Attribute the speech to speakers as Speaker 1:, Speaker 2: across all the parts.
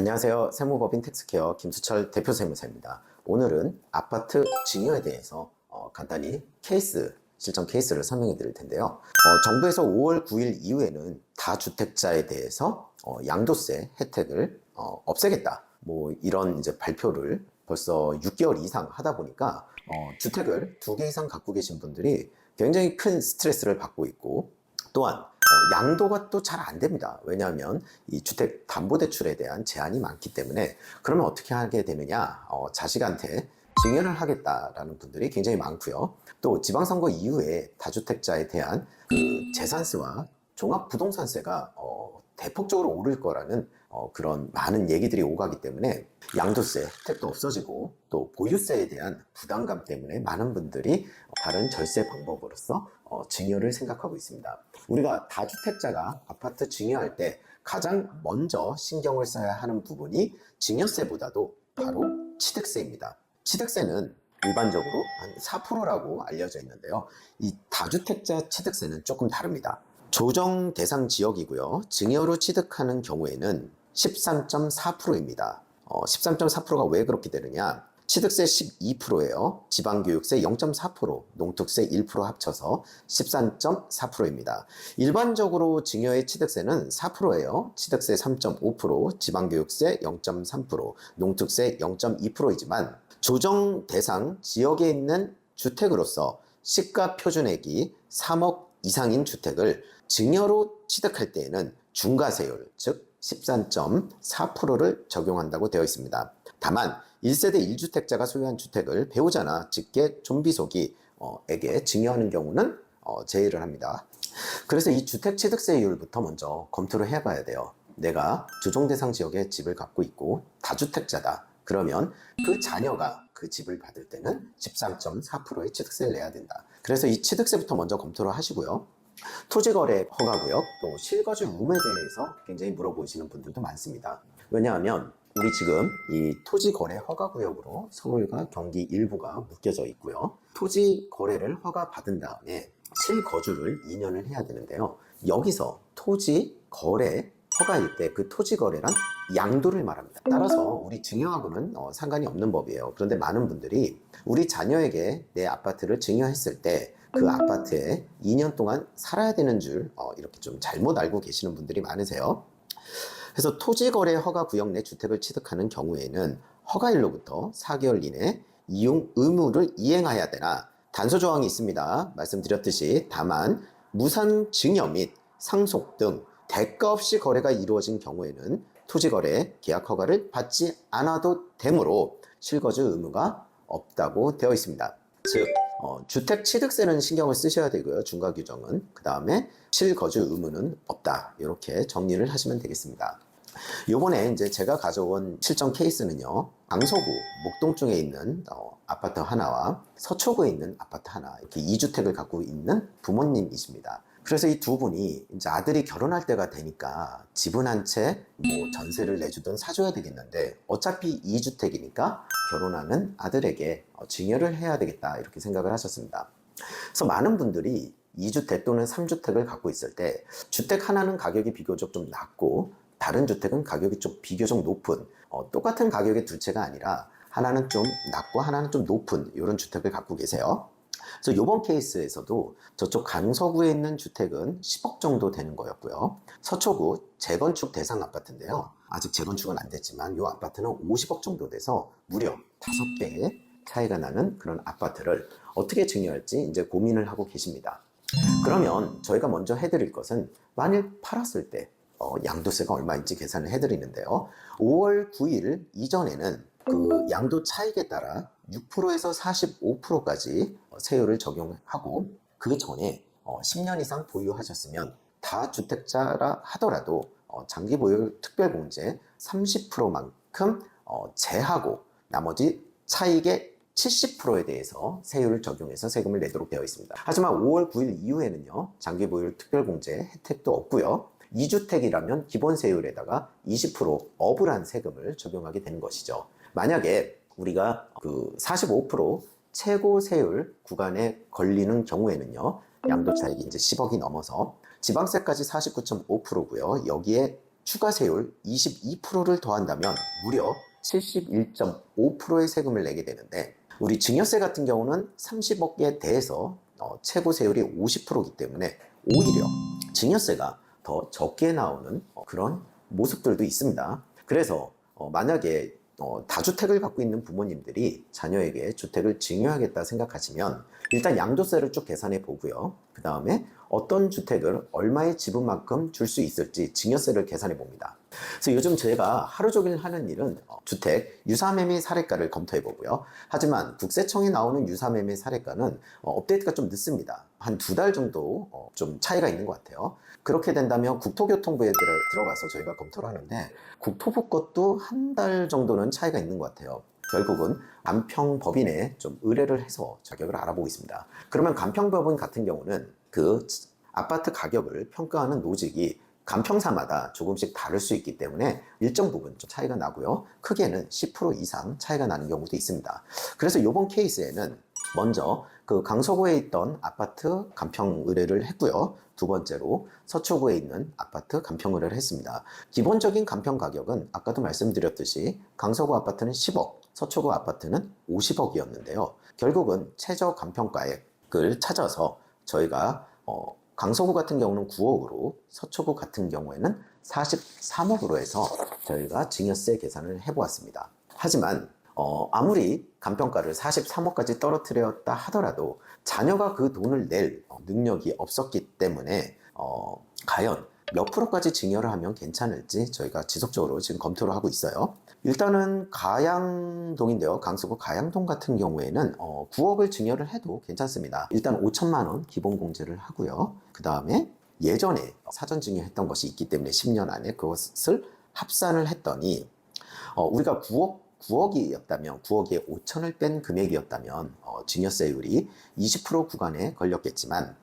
Speaker 1: 안녕하세요. 세무법인 텍스케어 김수철 대표 세무사입니다. 오늘은 아파트 증여에 대해서 간단히 실전 케이스를 설명해 드릴 텐데요. 정부에서 5월 9일 이후에는 다주택자에 대해서 양도세 혜택을 없애겠다. 이런 이제 발표를 벌써 6개월 이상 하다 보니까 주택을 2개 이상 갖고 계신 분들이 굉장히 큰 스트레스를 받고 있고, 또한 양도가 또 잘 안 됩니다. 왜냐하면 이 주택담보대출에 대한 제한이 많기 때문에. 그러면 어떻게 하게 되느냐, 자식한테 증여를 하겠다라는 분들이 굉장히 많고요. 또 지방선거 이후에 다주택자에 대한 그 재산세와 종합부동산세가 대폭적으로 오를 거라는 그런 많은 얘기들이 오가기 때문에 양도세 혜택도 없어지고, 또 보유세에 대한 부담감 때문에 많은 분들이 다른 절세 방법으로서 증여를 생각하고 있습니다. 우리가 다주택자가 아파트 증여할 때 가장 먼저 신경을 써야 하는 부분이 증여세보다도 바로 취득세입니다. 취득세는 일반적으로 한 4%라고 알려져 있는데요. 이 다주택자 취득세는 조금 다릅니다. 조정 대상 지역이고요. 증여로 취득하는 경우에는 13.4%입니다. 13.4%가 왜 그렇게 되느냐? 취득세 12%예요. 지방교육세 0.4%, 농특세 1% 합쳐서 13.4%입니다. 일반적으로 증여의 취득세는 4%예요. 취득세 3.5%, 지방교육세 0.3%, 농특세 0.2%이지만 조정 대상 지역에 있는 주택으로서 시가 표준액이 3억 이상인 주택을 증여로 취득할 때에는 중과세율, 즉 13.4%를 적용한다고 되어 있습니다. 다만 1세대 1주택자가 소유한 주택을 배우자나 직계 존비속이에게 증여하는 경우는 제외를 합니다. 그래서 이 주택취득세율부터 먼저 검토를 해봐야 돼요. 내가 조정 대상 지역에 집을 갖고 있고 다주택자다. 그러면 그 자녀가 그 집을 받을 때는 13.4%의 취득세를 내야 된다. 그래서 이 취득세부터 먼저 검토를 하시고요. 토지거래 허가구역, 또 실거주 의무에 대해서 굉장히 물어보시는 분들도 많습니다. 왜냐하면 우리 지금 이 토지거래 허가구역으로 서울과 경기 일부가 묶여져 있고요. 토지거래를 허가받은 다음에 실거주를 2년을 해야 되는데요. 여기서 토지거래 허가일 때 그 토지거래란 양도를 말합니다. 따라서 우리 증여하고는 상관이 없는 법이에요. 그런데 많은 분들이 우리 자녀에게 내 아파트를 증여했을 때 그 아파트에 2년 동안 살아야 되는 줄 이렇게 좀 잘못 알고 계시는 분들이 많으세요. 그래서 토지거래 허가구역 내 주택을 취득하는 경우에는 허가일로부터 4개월 이내 이용 의무를 이행해야 되나 단서조항이 있습니다. 말씀드렸듯이 다만 무산 증여 및 상속 등 대가 없이 거래가 이루어진 경우에는 토지거래 계약 허가를 받지 않아도 되므로 실거주 의무가 없다고 되어 있습니다. 즉 주택 취득세는 신경을 쓰셔야 되고요. 중과 규정은. 그 다음에 실거주 의무는 없다. 이렇게 정리를 하시면 되겠습니다. 요번에 이제 제가 가져온 실전 케이스는요. 강서구 목동 쪽에 있는 아파트 하나와 서초구에 있는 아파트 하나, 이렇게 2주택을 갖고 있는 부모님이십니다. 그래서 이 두 분이 이제 아들이 결혼할 때가 되니까 집은 한 채 전세를 내주든 사줘야 되겠는데, 어차피 2주택이니까 결혼하는 아들에게 증여를 해야 되겠다, 이렇게 생각을 하셨습니다. 그래서 많은 분들이 2주택 또는 3주택을 갖고 있을 때 주택 하나는 가격이 비교적 좀 낮고 다른 주택은 가격이 좀 비교적 높은, 똑같은 가격의 두 채가 아니라 하나는 좀 낮고 하나는 좀 높은 이런 주택을 갖고 계세요. 그래서 이번 케이스에서도 저쪽 강서구에 있는 주택은 10억 정도 되는 거였고요. 서초구 재건축 대상 아파트인데요. 아직 재건축은 안 됐지만 이 아파트는 50억 정도 돼서 무려 5배의 차이가 나는 그런 아파트를 어떻게 증여할지 이제 고민을 하고 계십니다. 그러면 저희가 먼저 해드릴 것은, 만일 팔았을 때 양도세가 얼마인지 계산을 해드리는데요. 5월 9일 이전에는 그 양도 차익에 따라 6%에서 45%까지 세율을 적용하고, 그 전에 10년 이상 보유하셨으면 다주택자라 하더라도 장기 보유 특별공제 30%만큼 제하고 나머지 차익의 70%에 대해서 세율을 적용해서 세금을 내도록 되어 있습니다. 하지만 5월 9일 이후에는요, 장기 보유 특별공제 혜택도 없고요. 2주택이라면 기본 세율에다가 20% 업을 한 세금을 적용하게 되는 것이죠. 만약에 우리가 그 45% 최고 세율 구간에 걸리는 경우에는요, 양도 차익이 이제 10억이 넘어서 지방세까지 49.5%고요. 여기에 추가 세율 22%를 더한다면 무려 71.5%의 세금을 내게 되는데, 우리 증여세 같은 경우는 30억에 대해서 최고 세율이 50%이기 때문에 오히려 증여세가 더 적게 나오는 그런 모습들도 있습니다. 그래서 만약에 다주택을 갖고 있는 부모님들이 자녀에게 주택을 증여하겠다 생각하시면 일단 양도세를 쭉 계산해 보고요. 그 다음에 어떤 주택을 얼마의 지분만큼 줄 수 있을지 증여세를 계산해 봅니다. 그래서 요즘 제가 하루 종일 하는 일은 주택 유사매매 사례가를 검토해 보고요. 하지만 국세청에 나오는 유사매매 사례가는 업데이트가 좀 늦습니다. 한 2달 정도 좀 차이가 있는 것 같아요. 그렇게 된다면 국토교통부에 들어가서 저희가 검토를 하는데, 국토부 것도 한 달 정도는 차이가 있는 것 같아요. 결국은 간평법인에 좀 의뢰를 해서 자격을 알아보고 있습니다. 그러면 간평법인 같은 경우는 그 아파트 가격을 평가하는 노직이 간평사마다 조금씩 다를 수 있기 때문에 일정 부분 좀 차이가 나고요. 크게는 10% 이상 차이가 나는 경우도 있습니다. 그래서 이번 케이스에는 먼저 그 강서구에 있던 아파트 간평 의뢰를 했고요. 두 번째로 서초구에 있는 아파트 간평 의뢰를 했습니다. 기본적인 간평 가격은 아까도 말씀드렸듯이 강서구 아파트는 10억, 서초구 아파트는 50억이었는데요. 결국은 최저 간평가액을 찾아서 저희가 강서구 같은 경우는 9억으로, 서초구 같은 경우에는 43억으로 해서 저희가 증여세 계산을 해보았습니다. 하지만 아무리 간평가를 43억까지 떨어뜨렸다 하더라도 자녀가 그 돈을 낼 능력이 없었기 때문에 과연 몇 프로까지 증여를 하면 괜찮을지 저희가 지속적으로 지금 검토를 하고 있어요. 일단은 가양동인데요. 강서구 가양동 같은 경우에는 9억을 증여를 해도 괜찮습니다. 일단 5천만 원 기본 공제를 하고요. 그 다음에 예전에 사전 증여했던 것이 있기 때문에 10년 안에 그것을 합산을 했더니 우리가 9억이었다면 9억에 5천을 뺀 금액이었다면 증여세율이 20% 구간에 걸렸겠지만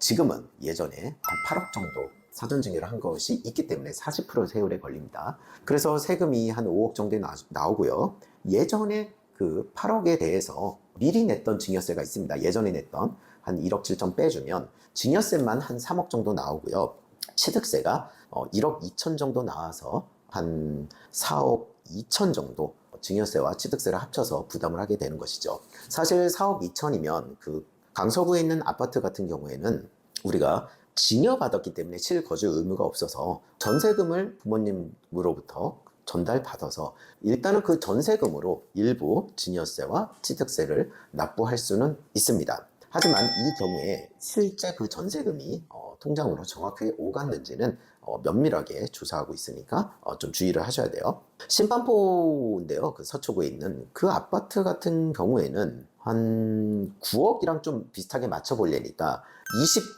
Speaker 1: 지금은 예전에 한 8억 정도 사전 증여를 한 것이 있기 때문에 40% 세율에 걸립니다. 그래서 세금이 한 5억 정도에 나오고요. 예전에 그 8억에 대해서 미리 냈던 증여세가 있습니다. 예전에 냈던 한 1억 7천 빼주면 증여세만 한 3억 정도 나오고요. 취득세가 1억 2천 정도 나와서 한 4억 2천 정도 증여세와 취득세를 합쳐서 부담을 하게 되는 것이죠. 사실 4억 2천이면 그 강서구에 있는 아파트 같은 경우에는 우리가 증여받았기 때문에 실거주 의무가 없어서 전세금을 부모님으로부터 전달받아서 일단은 그 전세금으로 일부 증여세와 취득세를 납부할 수는 있습니다. 하지만 이 경우에 실제 그 전세금이 통장으로 정확하게 오갔는지는 면밀하게 조사하고 있으니까 좀 주의를 하셔야 돼요. 신반포인데요. 그 서초구에 있는 그 아파트 같은 경우에는 한 9억이랑 좀 비슷하게 맞춰보려니까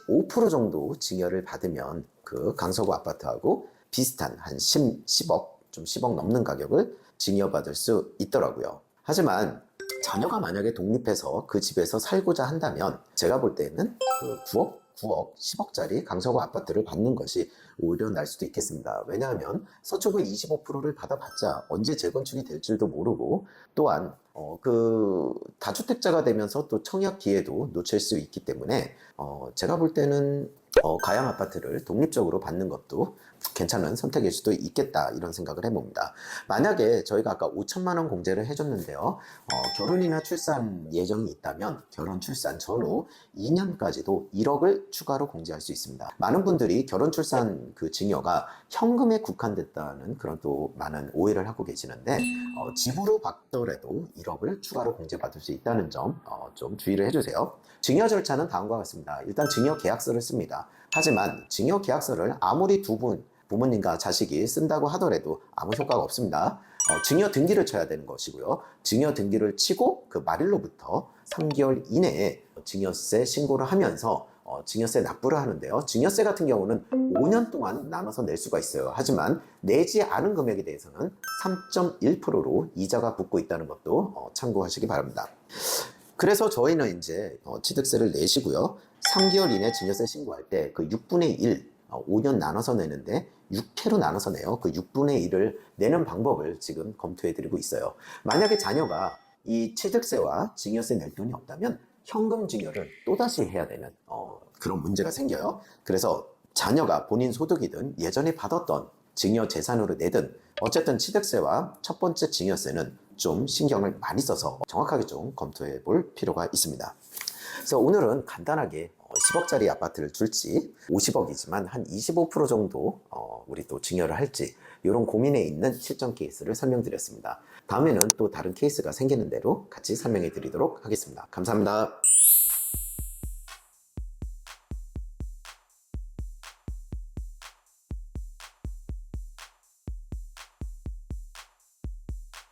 Speaker 1: 25% 정도 증여를 받으면 그 강서구 아파트하고 비슷한 한 10억, 좀 10억 넘는 가격을 증여받을 수 있더라고요. 하지만 자녀가 만약에 독립해서 그 집에서 살고자 한다면 제가 볼 때는 그 9억, 10억짜리 강서구 아파트를 받는 것이 오히려 날 수도 있겠습니다. 왜냐하면 서초구 25%를 받아봤자 언제 재건축이 될지도 모르고, 또한 그 다주택자가 되면서 또 청약 기회도 놓칠 수 있기 때문에 제가 볼 때는 가양 아파트를 독립적으로 받는 것도 괜찮은 선택일 수도 있겠다, 이런 생각을 해봅니다. 만약에 저희가 아까 5천만 원 공제를 해줬는데요. 결혼이나 출산 예정이 있다면 결혼 출산 전후 2년까지도 1억을 추가로 공제할 수 있습니다. 많은 분들이 결혼 출산 그 증여가 현금에 국한됐다는 그런 또 많은 오해를 하고 계시는데, 집으로 받더라도 1억을 추가로 공제받을 수 있다는 점 좀 주의를 해주세요. 증여 절차는 다음과 같습니다. 일단 증여 계약서를 씁니다. 하지만 증여 계약서를 아무리 두 분, 부모님과 자식이 쓴다고 하더라도 아무 효과가 없습니다. 증여 등기를 쳐야 되는 것이고요. 증여 등기를 치고 그 말일로부터 3개월 이내에 증여세 신고를 하면서 증여세 납부를 하는데요. 증여세 같은 경우는 5년 동안 나눠서 낼 수가 있어요. 하지만 내지 않은 금액에 대해서는 3.1%로 이자가 붙고 있다는 것도 참고하시기 바랍니다. 그래서 저희는 이제 취득세를 내시고요. 3개월 이내 증여세 신고할 때 그 6분의 1, 5년 나눠서 내는데 6회로 나눠서 내요. 그 6분의 1을 내는 방법을 지금 검토해드리고 있어요. 만약에 자녀가 이 취득세와 증여세 낼 돈이 없다면 현금 증여를 또다시 해야 되는 그런 문제가 생겨요. 그래서 자녀가 본인 소득이든 예전에 받았던 증여 재산으로 내든 어쨌든 취득세와 첫 번째 증여세는 좀 신경을 많이 써서 정확하게 좀 검토해 볼 필요가 있습니다. 그래서 오늘은 간단하게 10억짜리 아파트를 줄지 50억이지만 한 25% 정도 우리 또 증여를 할지 이런 고민에 있는 실전 케이스를 설명드렸습니다. 다음에는 또 다른 케이스가 생기는 대로 같이 설명해 드리도록 하겠습니다. 감사합니다.